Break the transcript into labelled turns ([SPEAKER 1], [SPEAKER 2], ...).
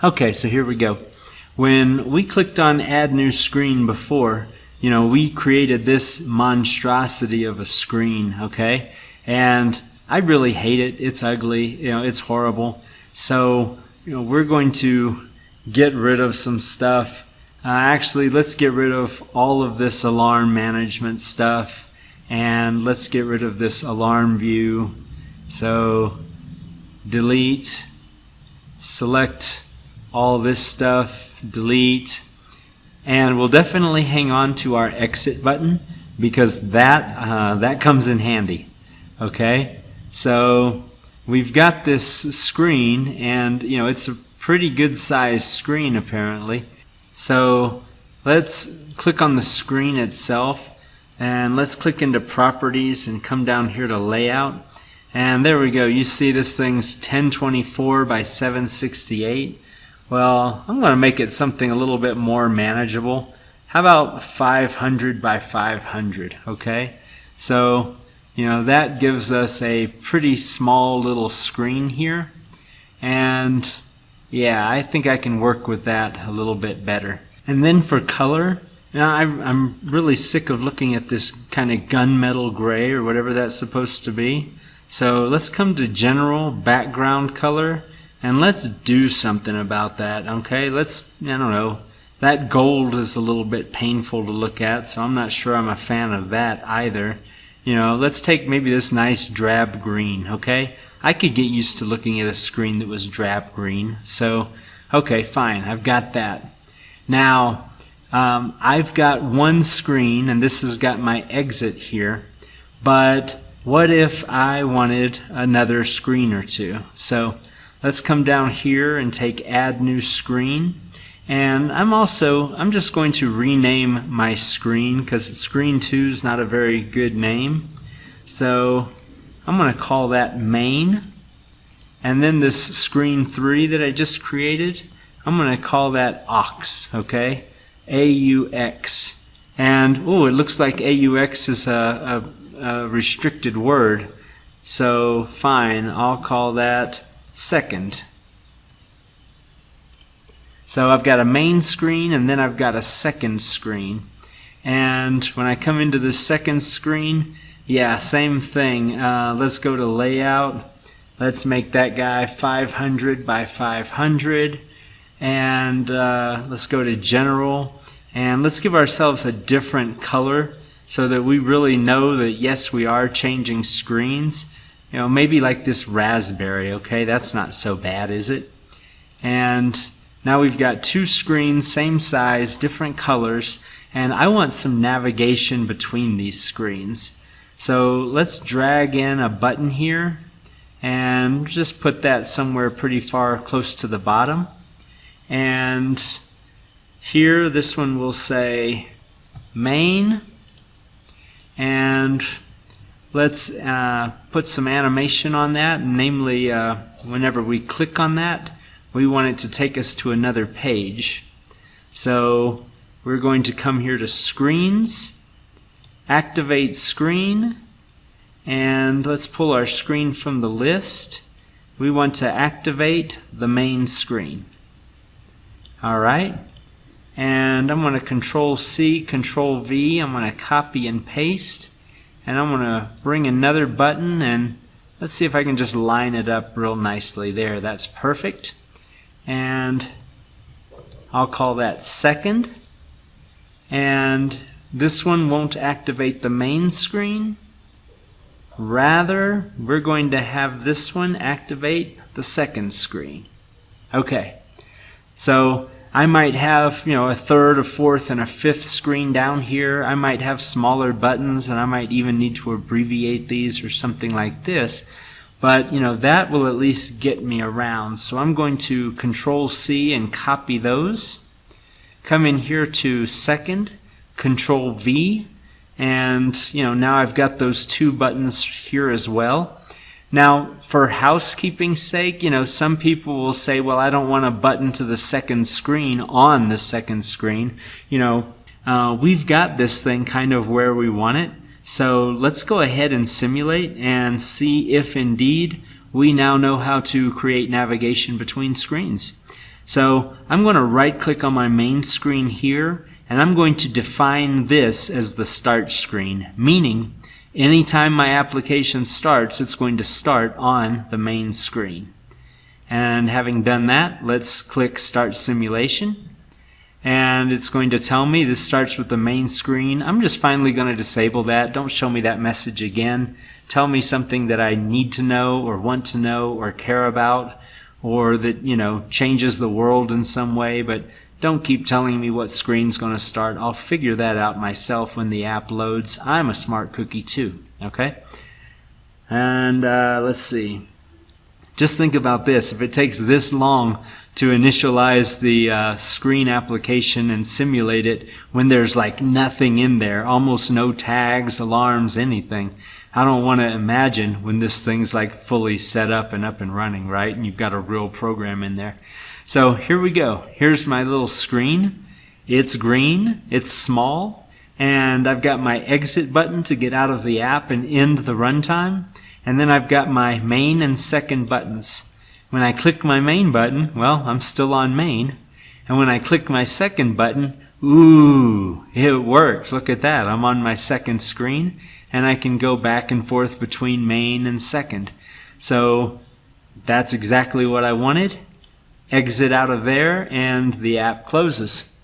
[SPEAKER 1] Okay, so here we go. When we clicked on Add New Screen before, we created this monstrosity of a screen, okay? And I really hate it. It's ugly, it's horrible. So, we're going to get rid of some stuff. Actually, let's get rid of all of this alarm management stuff, and let's get rid of this alarm view. So, delete, select all this stuff, delete, and we'll definitely hang on to our exit button because that comes in handy. Okay, so we've got this screen, and it's a pretty good sized screen apparently. So let's click on the screen itself, and let's click into properties and come down here to layout. And there we go. You see this thing's 1024 by 768. Well, I'm going to make it something a little bit more manageable. How about 500 by 500? Okay, so that gives us a pretty small little screen here, and yeah, I think I can work with that a little bit better. And then for color, I'm really sick of looking at this kind of gunmetal gray or whatever that's supposed to be. So let's come to General Background Color, and let's do something about that. Okay, I don't know, that gold is a little bit painful to look at, so I'm not sure I'm a fan of that either. Let's take maybe this nice drab green. Okay, I could get used to looking at a screen that was drab green. So okay, fine, I've got that. Now I've got one screen, and this has got my exit here, but what if I wanted another screen or two? So let's come down here and take Add New Screen, and I'm just going to rename my screen because Screen 2 is not a very good name. So I'm going to call that Main, and then this Screen 3 that I just created, I'm going to call that AUX, okay? AUX. And it looks like AUX is a restricted word, so fine, I'll call that second. So I've got a main screen, and then I've got a second screen. And when I come into the second screen, yeah, same thing. Let's go to layout. Let's make that guy 500 by 500. And let's go to general. And let's give ourselves a different color so that we really know that, yes, we are changing screens. Maybe like this raspberry, okay? That's not so bad, is it? And now we've got two screens, same size, different colors, and I want some navigation between these screens. So let's drag in a button here and just put that somewhere pretty far close to the bottom. And here, this one will say main, and let's put some animation on that, namely whenever we click on that, we want it to take us to another page. So we're going to come here to Screens, Activate Screen, and let's pull our screen from the list. We want to activate the main screen. Alright, and I'm going to Control-C, Control-V, I'm going to copy and paste, and I'm going to bring another button, and let's see if I can just line it up real nicely there. That's perfect. And I'll call that second. And this one won't activate the main screen. Rather, we're going to have this one activate the second screen. Okay, so I might have a third, a fourth, and a fifth screen down here. I might have smaller buttons, and I might even need to abbreviate these or something like this. But that will at least get me around. So I'm going to Control-C and copy those. Come in here to second, Control-V, and now I've got those two buttons here as well. Now, for housekeeping's sake, some people will say, well, I don't want a button to the second screen on the second screen. We've got this thing kind of where we want it. So let's go ahead and simulate and see if indeed we now know how to create navigation between screens. So I'm going to right click on my main screen here, and I'm going to define this as the start screen, meaning anytime my application starts, it's going to start on the main screen. And having done that, let's click Start Simulation. And it's going to tell me this starts with the main screen. I'm just finally going to disable that. Don't show me that message again. Tell me something that I need to know or want to know or care about, or that, changes the world in some way, but don't keep telling me what screen's going to start. I'll figure that out myself when the app loads. I'm a smart cookie too, okay? And let's see. Just think about this. If it takes this long to initialize the screen application and simulate it when there's like nothing in there, almost no tags, alarms, anything, I don't want to imagine when this thing's like fully set up and running, right? And you've got a real program in there. So here we go. Here's my little screen. It's green, it's small, and I've got my exit button to get out of the app and end the runtime. And then I've got my main and second buttons. When I click my main button, well, I'm still on main. And when I click my second button, ooh, it worked. Look at that. I'm on my second screen, and I can go back and forth between main and second. So that's exactly what I wanted. Exit out of there, and the app closes.